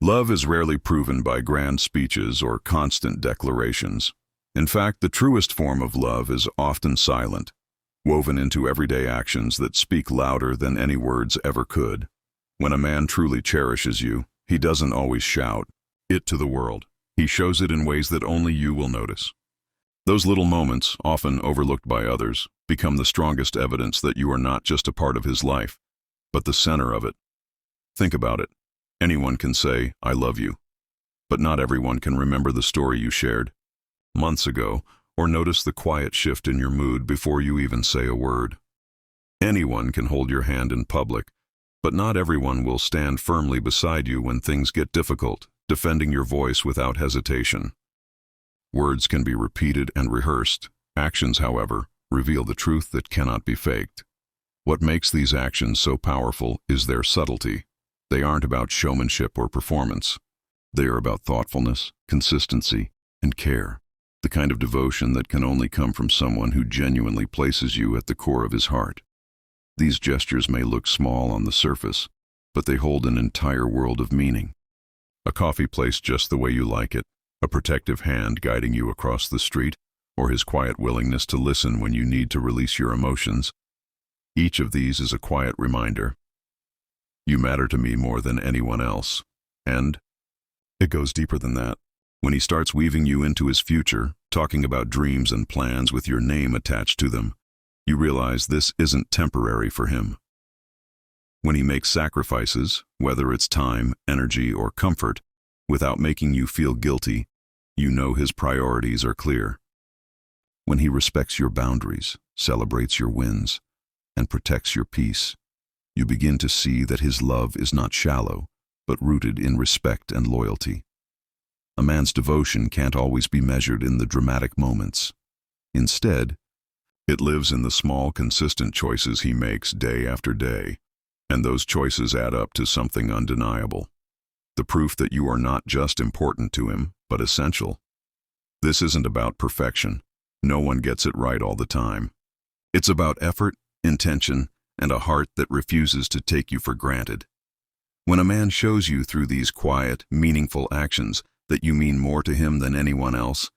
Love is rarely proven by grand speeches or constant declarations. In fact, the truest form of love is often silent, woven into everyday actions that speak louder than any words ever could. When a man truly cherishes you, he doesn't always shout it to the world. He shows it in ways that only you will notice. Those little moments, often overlooked by others, become the strongest evidence that you are not just a part of his life, but the center of it. Think about it. Anyone can say, "I love you," but not everyone can remember the story you shared months ago, or notice the quiet shift in your mood before you even say a word. Anyone can hold your hand in public, but not everyone will stand firmly beside you when things get difficult, defending your voice without hesitation. Words can be repeated and rehearsed. Actions, however, reveal the truth that cannot be faked. What makes these actions so powerful is their subtlety. They aren't about showmanship or performance. They are about thoughtfulness, consistency, and care. The kind of devotion that can only come from someone who genuinely places you at the core of his heart. These gestures may look small on the surface, but they hold an entire world of meaning. A coffee placed just the way you like it, a protective hand guiding you across the street, or his quiet willingness to listen when you need to release your emotions. Each of these is a quiet reminder. You matter to me more than anyone else. And it goes deeper than that. When he starts weaving you into his future, talking about dreams and plans with your name attached to them, you realize this isn't temporary for him. When he makes sacrifices, whether it's time, energy, or comfort, without making you feel guilty, you know his priorities are clear. When he respects your boundaries, celebrates your wins, and protects your peace, you begin to see that his love is not shallow, but rooted in respect and loyalty. A man's devotion can't always be measured in the dramatic moments. Instead, it lives in the small, consistent choices he makes day after day, and those choices add up to something undeniable. The proof that you are not just important to him, but essential. This isn't about perfection. No one gets it right all the time. It's about effort, intention, and a heart that refuses to take you for granted. When a man shows you through these quiet, meaningful actions that you mean more to him than anyone else,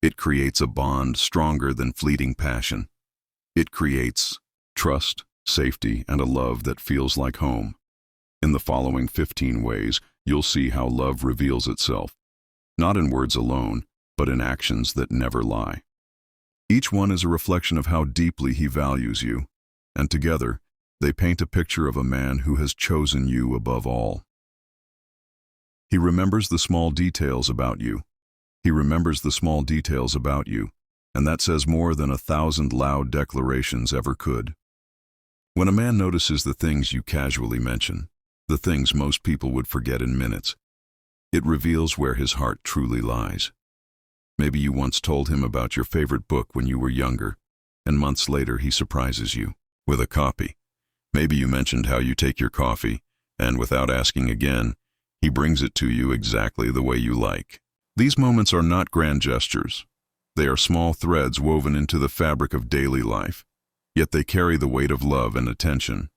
it creates a bond stronger than fleeting passion. It creates trust, safety, and a love that feels like home. In the following 15 ways, you'll see how love reveals itself, not in words alone, but in actions that never lie. Each one is a reflection of how deeply he values you, and together, they paint a picture of a man who has chosen you above all. He remembers the small details about you. He remembers the small details about you, and that says more than 1,000 loud declarations ever could. When a man notices the things you casually mention, the things most people would forget in minutes, it reveals where his heart truly lies. Maybe you once told him about your favorite book when you were younger, and months later he surprises you with a copy. Maybe you mentioned how you take your coffee, and without asking again, he brings it to you exactly the way you like. These moments are not grand gestures. They are small threads woven into the fabric of daily life, yet they carry the weight of love and attention.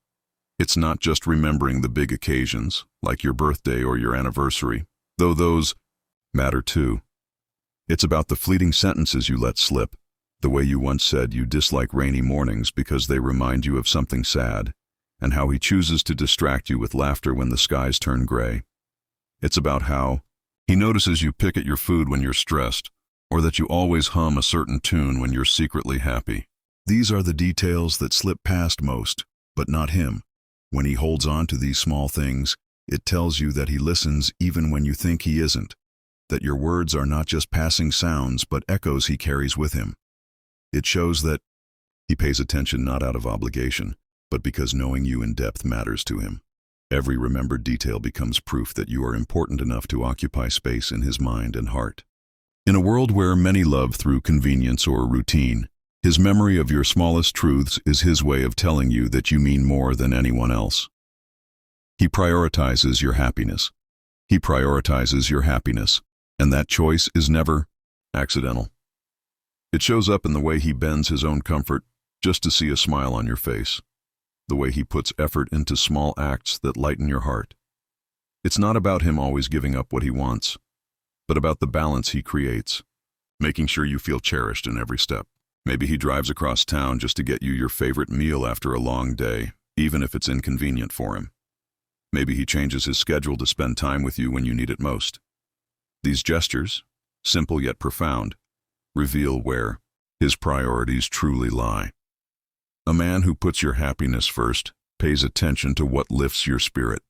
It's not just remembering the big occasions, like your birthday or your anniversary, though those matter too. It's about the fleeting sentences you let slip, the way you once said you dislike rainy mornings because they remind you of something sad, and how he chooses to distract you with laughter when the skies turn gray. It's about how he notices you pick at your food when you're stressed, or that you always hum a certain tune when you're secretly happy. These are the details that slip past most, but not him. When he holds on to these small things, it tells you that he listens even when you think he isn't, that your words are not just passing sounds but echoes he carries with him. It shows that he pays attention not out of obligation, but because knowing you in depth matters to him. Every remembered detail becomes proof that you are important enough to occupy space in his mind and heart. In a world where many love through convenience or routine, his memory of your smallest truths is his way of telling you that you mean more than anyone else. He prioritizes your happiness. He prioritizes your happiness, and that choice is never accidental. It shows up in the way he bends his own comfort just to see a smile on your face, the way he puts effort into small acts that lighten your heart. It's not about him always giving up what he wants, but about the balance he creates, making sure you feel cherished in every step. Maybe he drives across town just to get you your favorite meal after a long day, even if it's inconvenient for him. Maybe he changes his schedule to spend time with you when you need it most. These gestures, simple yet profound, reveal where his priorities truly lie. A man who puts your happiness first pays attention to what lifts your spirit.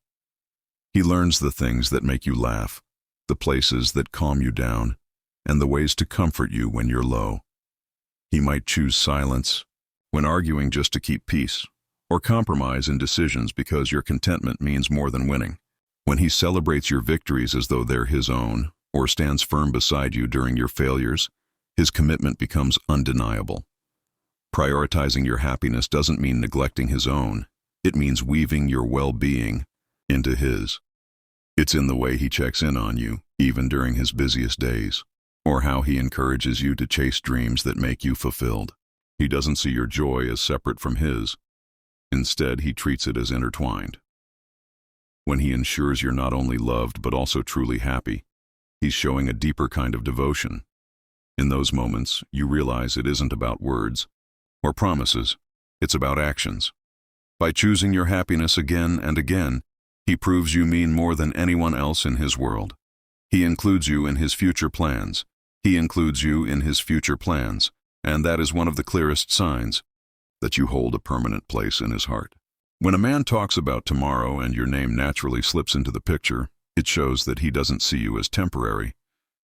He learns the things that make you laugh, the places that calm you down, and the ways to comfort you when you're low. He might choose silence when arguing just to keep peace, or compromise in decisions because your contentment means more than winning. When he celebrates your victories as though they're his own, or stands firm beside you during your failures, his commitment becomes undeniable. Prioritizing your happiness doesn't mean neglecting his own. It means weaving your well-being into his. It's in the way he checks in on you, even during his busiest days, or how he encourages you to chase dreams that make you fulfilled. He doesn't see your joy as separate from his. Instead, he treats it as intertwined. When he ensures you're not only loved but also truly happy, he's showing a deeper kind of devotion. In those moments, you realize it isn't about words or promises, it's about actions. By choosing your happiness again and again, he proves you mean more than anyone else in his world. He includes you in his future plans. He includes you in his future plans, and that is one of the clearest signs that you hold a permanent place in his heart. When a man talks about tomorrow and your name naturally slips into the picture, it shows that he doesn't see you as temporary.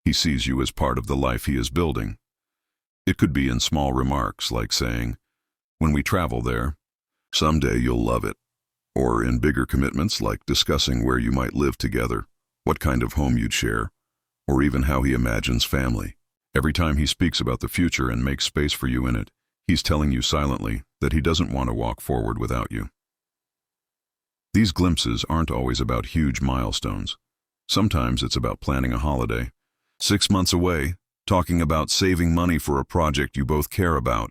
He sees you as part of the life he is building. It could be in small remarks like saying, "When we travel there, someday you'll love it." Or in bigger commitments like discussing where you might live together, what kind of home you'd share, or even how he imagines family. Every time he speaks about the future and makes space for you in it, he's telling you silently that he doesn't want to walk forward without you. These glimpses aren't always about huge milestones. Sometimes it's about planning a holiday 6 months away, talking about saving money for a project you both care about,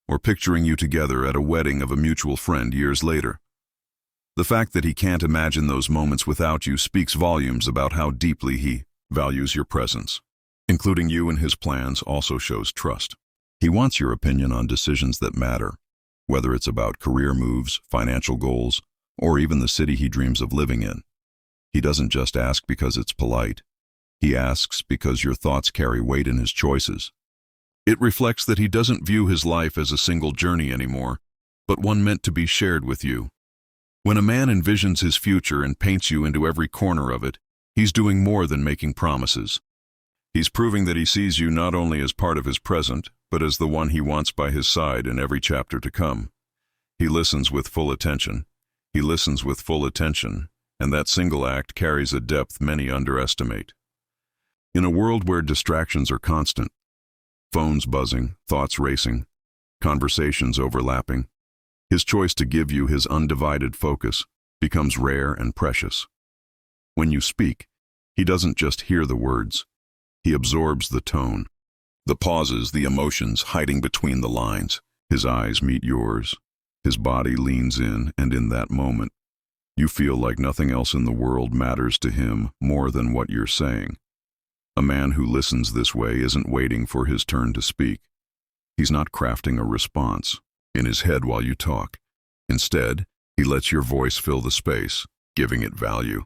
or picturing you together at a wedding of a mutual friend years later. The fact that he can't imagine those moments without you speaks volumes about how deeply he values your presence. Including you in his plans also shows trust. He wants your opinion on decisions that matter, whether it's about career moves, financial goals, or even the city he dreams of living in. He doesn't just ask because it's polite. He asks because your thoughts carry weight in his choices. It reflects that he doesn't view his life as a single journey anymore, but one meant to be shared with you. When a man envisions his future and paints you into every corner of it, he's doing more than making promises. He's proving that he sees you not only as part of his present, but as the one he wants by his side in every chapter to come. He listens with full attention. He listens with full attention, and that single act carries a depth many underestimate. In a world where distractions are constant, phones buzzing, thoughts racing, conversations overlapping, his choice to give you his undivided focus becomes rare and precious. When you speak, he doesn't just hear the words. He absorbs the tone, the pauses, the emotions hiding between the lines. His eyes meet yours. His body leans in, and in that moment, you feel like nothing else in the world matters to him more than what you're saying. A man who listens this way isn't waiting for his turn to speak. He's not crafting a response in his head while you talk. Instead, he lets your voice fill the space, giving it value.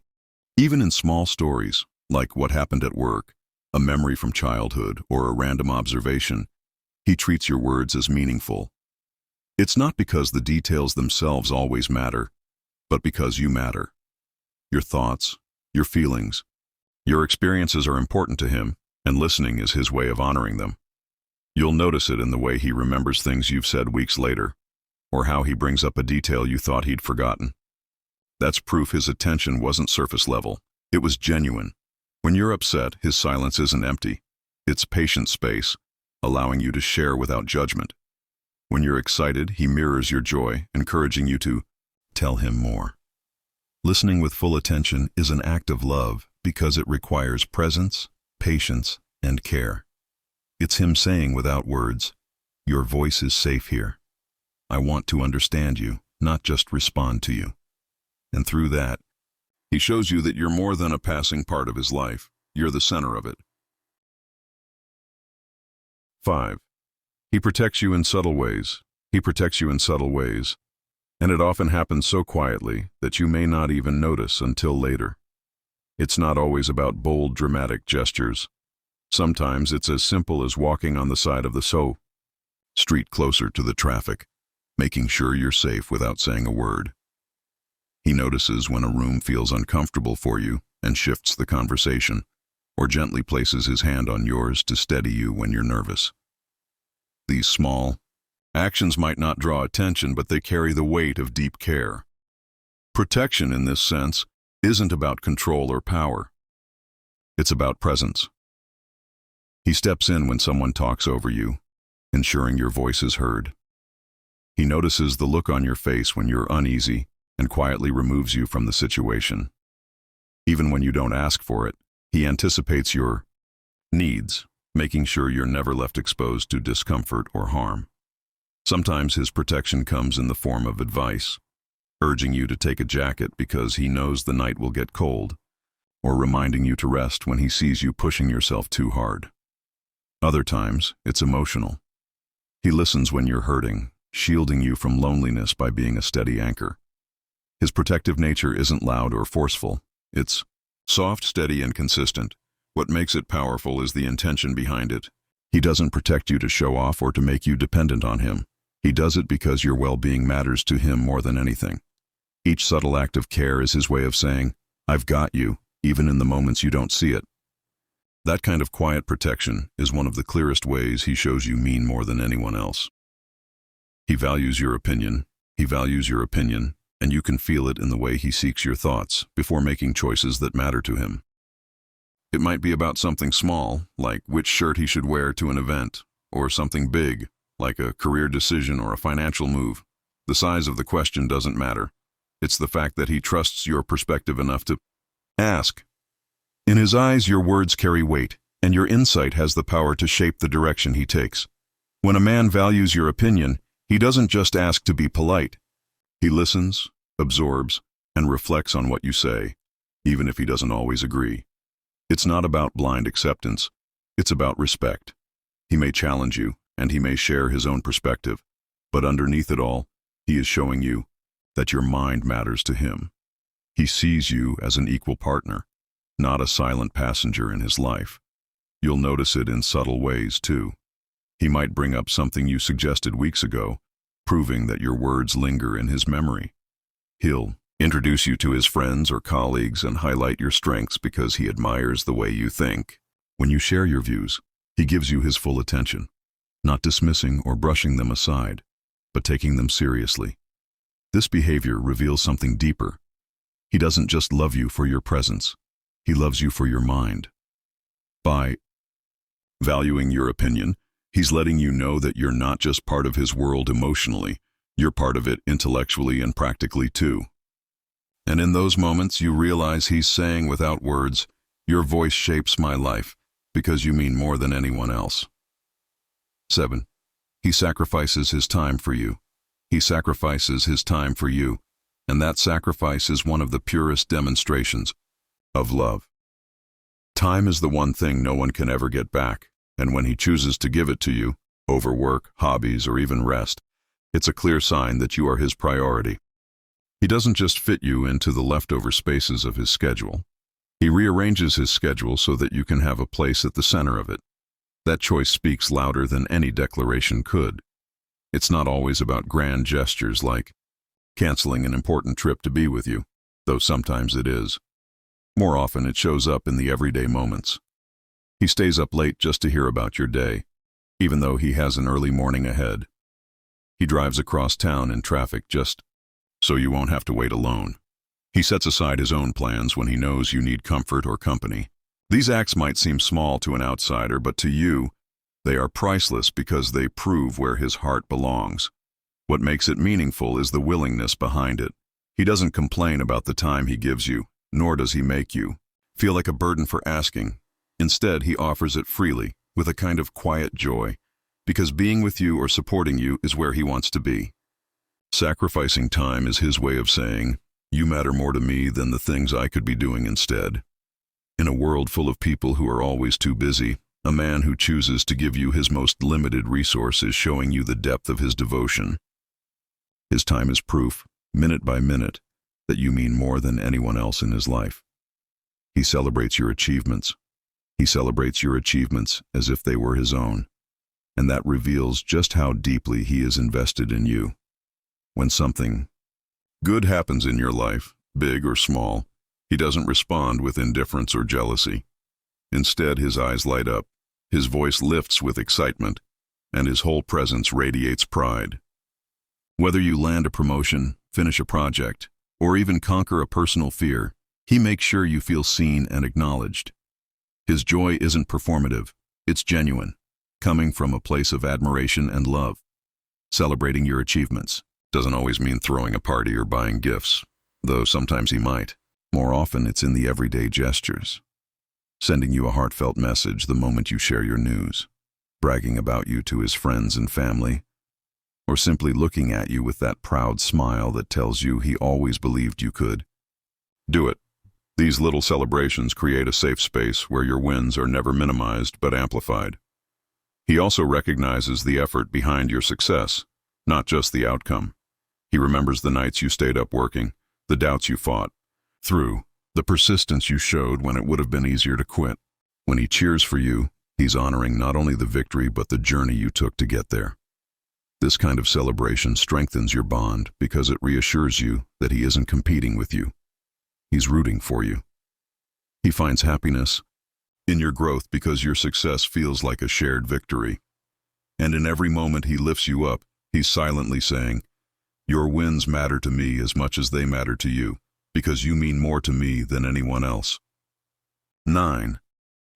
Even in small stories, like what happened at work, a memory from childhood, or a random observation, he treats your words as meaningful. It's not because the details themselves always matter, but because you matter. Your thoughts, your feelings, your experiences are important to him, and listening is his way of honoring them. You'll notice it in the way he remembers things you've said weeks later, or how he brings up a detail you thought he'd forgotten. That's proof his attention wasn't surface level. It was genuine. When you're upset, his silence isn't empty. It's patient space, allowing you to share without judgment. When you're excited, he mirrors your joy, encouraging you to tell him more. Listening with full attention is an act of love because it requires presence, patience, and care. It's him saying without words, "Your voice is safe here. I want to understand you, not just respond to you." And through that, He shows you that you're more than a passing part of his life. You're the center of it. 5. He protects you in subtle ways. He protects you in subtle ways, and it often happens so quietly that you may not even notice until later. It's not always about bold, dramatic gestures. Sometimes it's as simple as walking on the side of the street closer to the traffic, making sure you're safe without saying a word. He notices when a room feels uncomfortable for you and shifts the conversation, or gently places his hand on yours to steady you when you're nervous. These small actions might not draw attention, but they carry the weight of deep care. Protection, in this sense, isn't about control or power. It's about presence. He steps in when someone talks over you, ensuring your voice is heard. He notices the look on your face when you're uneasy and quietly removes you from the situation. Even when you don't ask for it, he anticipates your needs, making sure you're never left exposed to discomfort or harm. Sometimes his protection comes in the form of advice, urging you to take a jacket because he knows the night will get cold, or reminding you to rest when he sees you pushing yourself too hard. Other times, it's emotional. He listens when you're hurting, shielding you from loneliness by being a steady anchor. His protective nature isn't loud or forceful. It's soft, steady, and consistent. What makes it powerful is the intention behind it. He doesn't protect you to show off or to make you dependent on him. He does it because your well-being matters to him more than anything. Each subtle act of care is his way of saying, "I've got you," even in the moments you don't see it. That kind of quiet protection is one of the clearest ways he shows you mean more than anyone else. He values your opinion, and you can feel it in the way he seeks your thoughts before making choices that matter to him. It might be about something small, like which shirt he should wear to an event, or something big, like a career decision or a financial move. The size of the question doesn't matter. It's the fact that he trusts your perspective enough to ask. In his eyes, your words carry weight, and your insight has the power to shape the direction he takes. When a man values your opinion, he doesn't just ask to be polite. He listens, absorbs, and reflects on what you say, even if he doesn't always agree. It's not about blind acceptance. It's about respect. He may challenge you, and he may share his own perspective, but underneath it all, he is showing you that your mind matters to him. He sees you as an equal partner, not a silent passenger in his life. You'll notice it in subtle ways, too. He might bring up something you suggested weeks ago, proving that your words linger in his memory. He'll introduce you to his friends or colleagues and highlight your strengths because he admires the way you think. When you share your views, he gives you his full attention, not dismissing or brushing them aside, but taking them seriously. This behavior reveals something deeper. He doesn't just love you for your presence. He loves you for your mind. By valuing your opinion, he's letting you know that you're not just part of his world emotionally, you're part of it intellectually and practically too. And in those moments, you realize he's saying without words, "Your voice shapes my life because you mean more than anyone else." 7. He sacrifices his time for you. He sacrifices his time for you, and that sacrifice is one of the purest demonstrations of love. Time is the one thing no one can ever get back, and when he chooses to give it to you, over work, hobbies, or even rest, it's a clear sign that you are his priority. He doesn't just fit you into the leftover spaces of his schedule. He rearranges his schedule so that you can have a place at the center of it. That choice speaks louder than any declaration could. It's not always about grand gestures like canceling an important trip to be with you, though sometimes it is. More often it shows up in the everyday moments. He stays up late just to hear about your day, even though he has an early morning ahead. He drives across town in traffic just so you won't have to wait alone. He sets aside his own plans when he knows you need comfort or company. These acts might seem small to an outsider, but to you, they are priceless because they prove where his heart belongs. What makes it meaningful is the willingness behind it. He doesn't complain about the time he gives you, nor does he make you feel like a burden for asking. Instead, he offers it freely, with a kind of quiet joy, because being with you or supporting you is where he wants to be. Sacrificing time is his way of saying, You matter more to me than the things I could be doing instead. In a world full of people who are always too busy, a man who chooses to give you his most limited resource is showing you the depth of his devotion. His time is proof, minute by minute, that you mean more than anyone else in his life. He celebrates your achievements. He celebrates your achievements as if they were his own, and that reveals just how deeply he is invested in you. When something good happens in your life, big or small, he doesn't respond with indifference or jealousy. Instead, his eyes light up, his voice lifts with excitement, and his whole presence radiates pride. Whether you land a promotion, finish a project, or even conquer a personal fear, he makes sure you feel seen and acknowledged. His joy isn't performative, it's genuine, coming from a place of admiration and love. Celebrating your achievements doesn't always mean throwing a party or buying gifts, though sometimes he might. More often, it's in the everyday gestures. Sending you a heartfelt message the moment you share your news, bragging about you to his friends and family, or simply looking at you with that proud smile that tells you he always believed you could. Do it. These little celebrations create a safe space where your wins are never minimized but amplified. He also recognizes the effort behind your success, not just the outcome. He remembers the nights you stayed up working, the doubts you fought through, the persistence you showed when it would have been easier to quit. When he cheers for you, he's honoring not only the victory but the journey you took to get there. This kind of celebration strengthens your bond because it reassures you that he isn't competing with you. He's rooting for you. He finds happiness in your growth because your success feels like a shared victory. And in every moment he lifts you up, he's silently saying, "Your wins matter to me as much as they matter to you, because you mean more to me than anyone else." 9.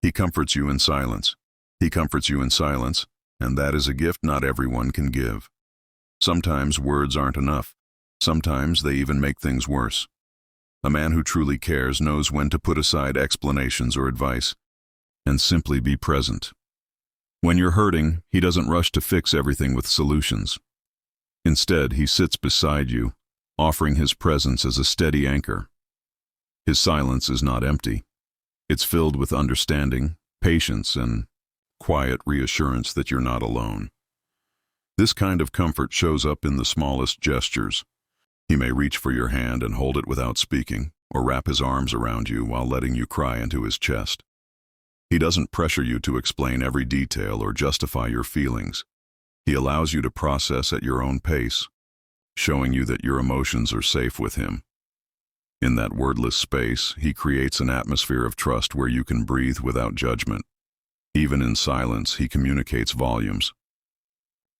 He comforts you in silence. He comforts you in silence, and that is a gift not everyone can give. Sometimes words aren't enough. Sometimes they even make things worse. A man who truly cares knows when to put aside explanations or advice and simply be present. When you're hurting, he doesn't rush to fix everything with solutions. Instead, he sits beside you, offering his presence as a steady anchor. His silence is not empty. It's filled with understanding, patience, and quiet reassurance that you're not alone. This kind of comfort shows up in the smallest gestures. He may reach for your hand and hold it without speaking, or wrap his arms around you while letting you cry into his chest. He doesn't pressure you to explain every detail or justify your feelings. He allows you to process at your own pace, showing you that your emotions are safe with him. In that wordless space, he creates an atmosphere of trust where you can breathe without judgment. Even in silence, he communicates volumes.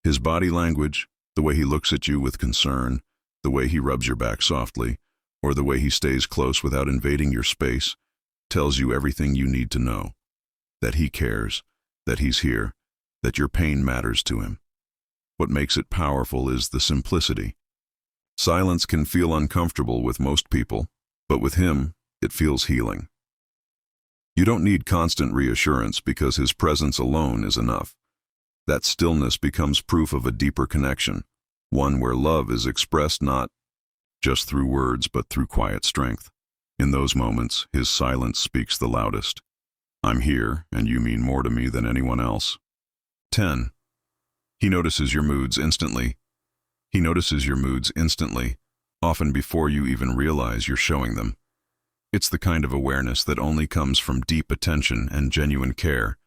His body language, the way he looks at you with concern, the way he rubs your back softly, or the way he stays close without invading your space, tells you everything you need to know. That he cares, that he's here, that your pain matters to him. What makes it powerful is the simplicity. Silence can feel uncomfortable with most people, but with him, it feels healing. You don't need constant reassurance because his presence alone is enough. That stillness becomes proof of a deeper connection, one where love is expressed not just through words but through quiet strength. In those moments, his silence speaks the loudest. I'm here, and you mean more to me than anyone else. 10. He notices your moods instantly. He notices your moods instantly, often before you even realize you're showing them. It's the kind of awareness that only comes from deep attention and genuine care.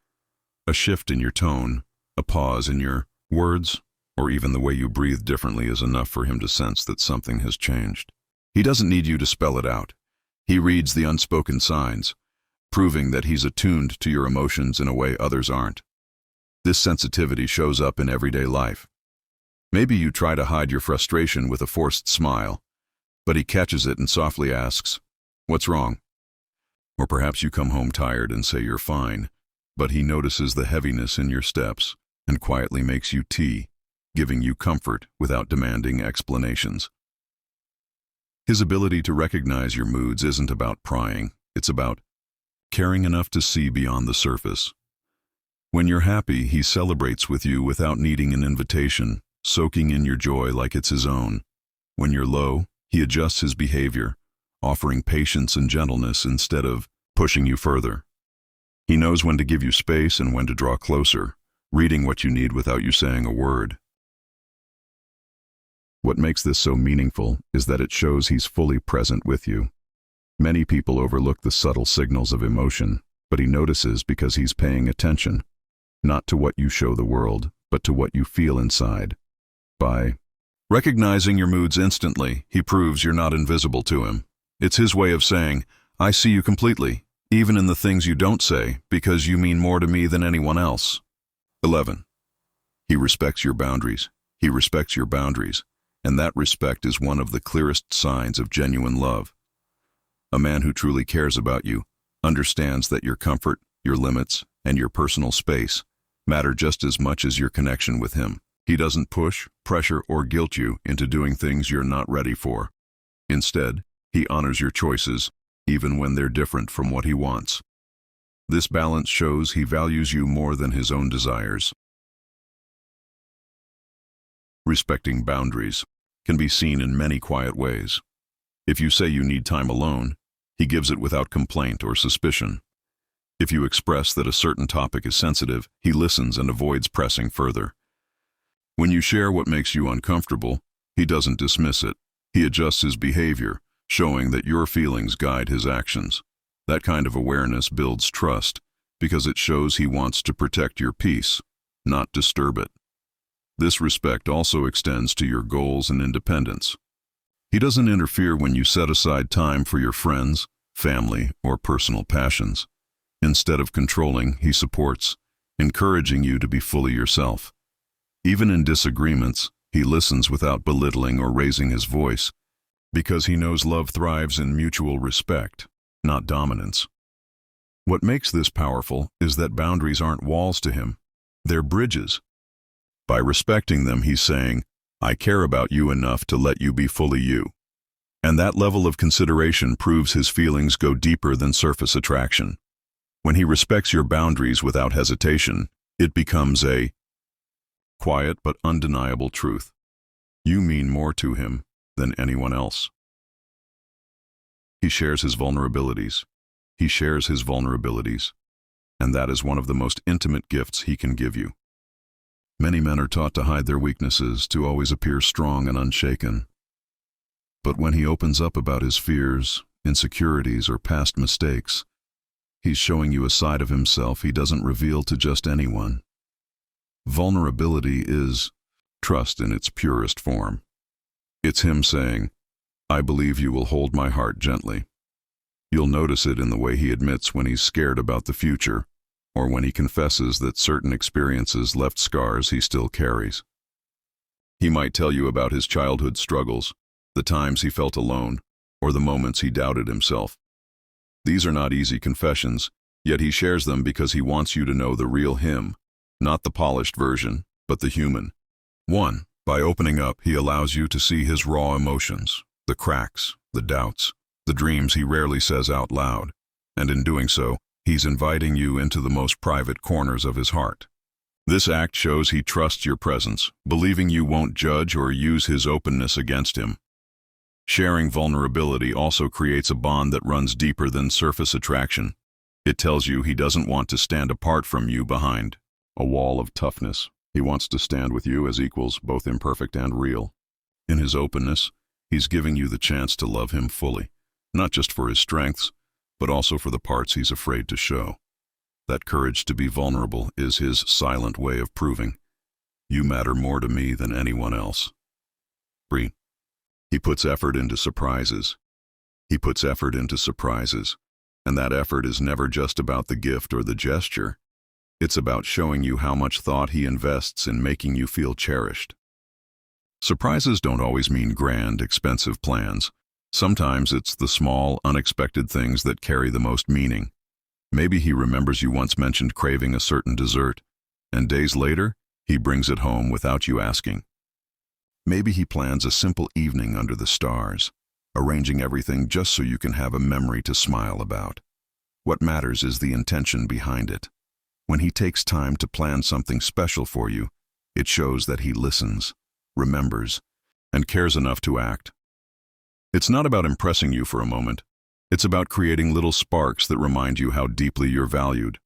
A shift in your tone, a pause in your words, or even the way you breathe differently is enough for him to sense that something has changed. He doesn't need you to spell it out. He reads the unspoken signs, proving that he's attuned to your emotions in a way others aren't. This sensitivity shows up in everyday life. Maybe you try to hide your frustration with a forced smile, but he catches it and softly asks, "What's wrong?" Or perhaps you come home tired and say you're fine, but he notices the heaviness in your steps and quietly makes you tea, giving you comfort without demanding explanations. His ability to recognize your moods isn't about prying, it's about caring enough to see beyond the surface. When you're happy, he celebrates with you without needing an invitation, soaking in your joy like it's his own. When you're low, he adjusts his behavior, offering patience and gentleness instead of pushing you further. He knows when to give you space and when to draw closer, reading what you need without you saying a word. What makes this so meaningful is that it shows he's fully present with you. Many people overlook the subtle signals of emotion, but he notices because he's paying attention, not to what you show the world, but to what you feel inside. By recognizing your moods instantly, he proves you're not invisible to him. It's his way of saying, I see you completely, even in the things you don't say, because you mean more to me than anyone else. 11. He respects your boundaries. He respects your boundaries, and that respect is one of the clearest signs of genuine love. A man who truly cares about you understands that your comfort, your limits, and your personal space matter just as much as your connection with him. He doesn't push, pressure, or guilt you into doing things you're not ready for. Instead, he honors your choices, even when they're different from what he wants. This balance shows he values you more than his own desires. Respecting boundaries can be seen in many quiet ways. If you say you need time alone, he gives it without complaint or suspicion. If you express that a certain topic is sensitive, he listens and avoids pressing further. When you share what makes you uncomfortable, he doesn't dismiss it. He adjusts his behavior, showing that your feelings guide his actions. That kind of awareness builds trust because it shows he wants to protect your peace, not disturb it. This respect also extends to your goals and independence. He doesn't interfere when you set aside time for your friends, family, or personal passions. Instead of controlling, he supports, encouraging you to be fully yourself. Even in disagreements, he listens without belittling or raising his voice, because he knows love thrives in mutual respect, not dominance. What makes this powerful is that boundaries aren't walls to him, they're bridges. By respecting them, he's saying, I care about you enough to let you be fully you. And that level of consideration proves his feelings go deeper than surface attraction. When he respects your boundaries without hesitation, it becomes a quiet but undeniable truth. You mean more to him than anyone else. He shares his vulnerabilities. He shares his vulnerabilities, and that is one of the most intimate gifts he can give you. Many men are taught to hide their weaknesses, to always appear strong and unshaken. But when he opens up about his fears, insecurities, or past mistakes, he's showing you a side of himself he doesn't reveal to just anyone. Vulnerability is trust in its purest form. It's him saying, I believe you will hold my heart gently. You'll notice it in the way he admits when he's scared about the future, or when he confesses that certain experiences left scars he still carries. He might tell you about his childhood struggles, the times he felt alone, or the moments he doubted himself. These are not easy confessions, yet he shares them because he wants you to know the real him, not the polished version, but the human. 1. By opening up, he allows you to see his raw emotions, the cracks, the doubts, the dreams he rarely says out loud, and in doing so, he's inviting you into the most private corners of his heart. This act shows he trusts your presence, believing you won't judge or use his openness against him. Sharing vulnerability also creates a bond that runs deeper than surface attraction. It tells you he doesn't want to stand apart from you behind a wall of toughness. He wants to stand with you as equals, both imperfect and real. In his openness, he's giving you the chance to love him fully, not just for his strengths, but also for the parts he's afraid to show. That courage to be vulnerable is his silent way of proving, you matter more to me than anyone else. 3. He puts effort into surprises. He puts effort into surprises, and that effort is never just about the gift or the gesture. It's about showing you how much thought he invests in making you feel cherished. Surprises don't always mean grand, expensive plans. Sometimes it's the small, unexpected things that carry the most meaning. Maybe he remembers you once mentioned craving a certain dessert, and days later, he brings it home without you asking. Maybe he plans a simple evening under the stars, arranging everything just so you can have a memory to smile about. What matters is the intention behind it. When he takes time to plan something special for you, it shows that he listens, remembers, and cares enough to act. It's not about impressing you for a moment. It's about creating little sparks that remind you how deeply you're valued.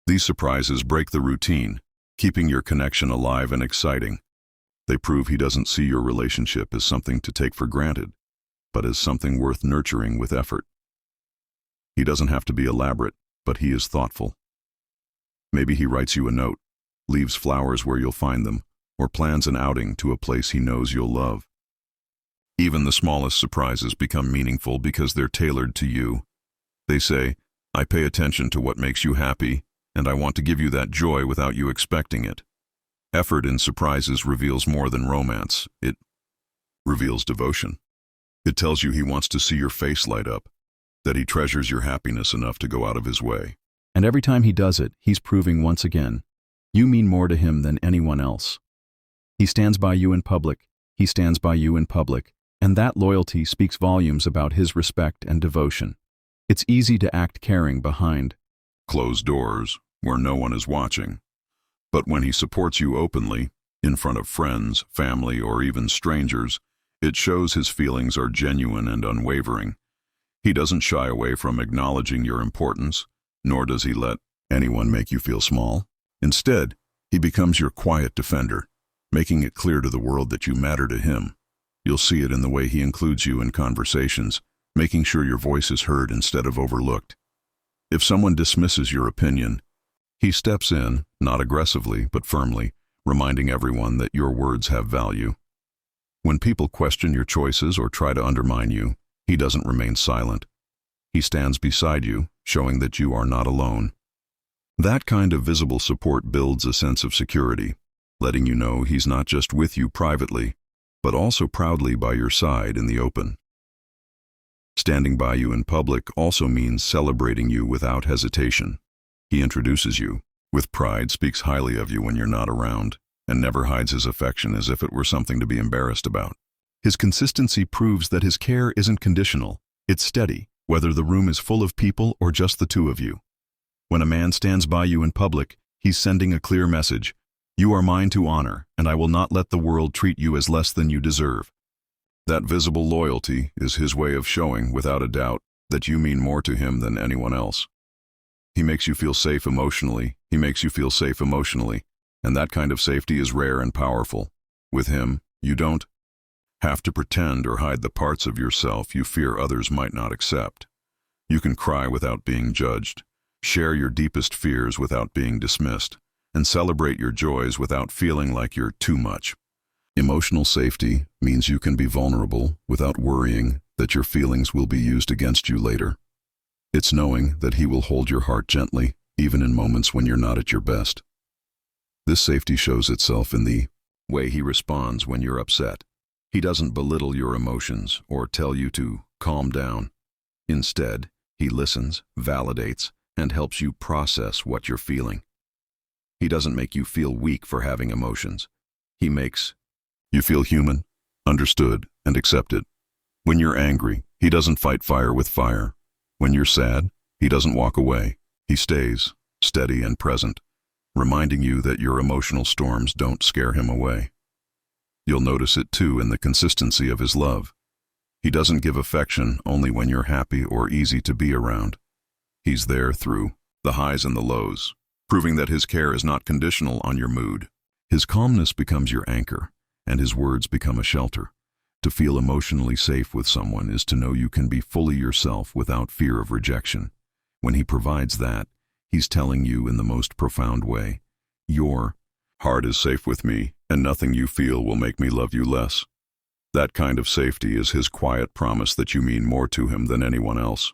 These surprises break the routine, keeping your connection alive and exciting. They prove he doesn't see your relationship as something to take for granted, but as something worth nurturing with effort. He doesn't have to be elaborate, but he is thoughtful. Maybe he writes you a note, leaves flowers where you'll find them, or plans an outing to a place he knows you'll love. Even the smallest surprises become meaningful because they're tailored to you. They say, "I pay attention to what makes you happy, and I want to give you that joy without you expecting it." Effort in surprises reveals more than romance. It reveals devotion. It tells you he wants to see your face light up, that he treasures your happiness enough to go out of his way. And every time he does it, he's proving once again, you mean more to him than anyone else. He stands by you in public, he stands by you in public, and that loyalty speaks volumes about his respect and devotion. It's easy to act caring behind closed doors, where no one is watching. But when he supports you openly, in front of friends, family, or even strangers, it shows his feelings are genuine and unwavering. He doesn't shy away from acknowledging your importance, nor does he let anyone make you feel small. Instead, he becomes your quiet defender, making it clear to the world that you matter to him. You'll see it in the way he includes you in conversations, making sure your voice is heard instead of overlooked. If someone dismisses your opinion, he steps in, not aggressively, but firmly, reminding everyone that your words have value. When people question your choices or try to undermine you, he doesn't remain silent. He stands beside you, showing that you are not alone. That kind of visible support builds a sense of security, letting you know he's not just with you privately, but also proudly by your side in the open. Standing by you in public also means celebrating you without hesitation. He introduces you, with pride, speaks highly of you when you're not around, and never hides his affection as if it were something to be embarrassed about. His consistency proves that his care isn't conditional, it's steady, whether the room is full of people or just the two of you. When a man stands by you in public, he's sending a clear message. You are mine to honor, and I will not let the world treat you as less than you deserve. That visible loyalty is his way of showing, without a doubt, that you mean more to him than anyone else. He makes you feel safe emotionally. He makes you feel safe emotionally, and that kind of safety is rare and powerful. With him, you don't have to pretend or hide the parts of yourself you fear others might not accept. You can cry without being judged, share your deepest fears without being dismissed, and celebrate your joys without feeling like you're too much. Emotional safety means you can be vulnerable without worrying that your feelings will be used against you later. It's knowing that he will hold your heart gently, even in moments when you're not at your best. This safety shows itself in the way he responds when you're upset. He doesn't belittle your emotions or tell you to calm down. Instead, he listens, validates, and helps you process what you're feeling. He doesn't make you feel weak for having emotions. He makes you feel human, understood, and accepted. When you're angry, he doesn't fight fire with fire. When you're sad, he doesn't walk away. He stays, steady and present, reminding you that your emotional storms don't scare him away. You'll notice it too in the consistency of his love. He doesn't give affection only when you're happy or easy to be around. He's there through the highs and the lows, proving that his care is not conditional on your mood. His calmness becomes your anchor, and his words become a shelter. To feel emotionally safe with someone is to know you can be fully yourself without fear of rejection. When he provides that, he's telling you in the most profound way, your heart is safe with me, and nothing you feel will make me love you less. That kind of safety is his quiet promise that you mean more to him than anyone else.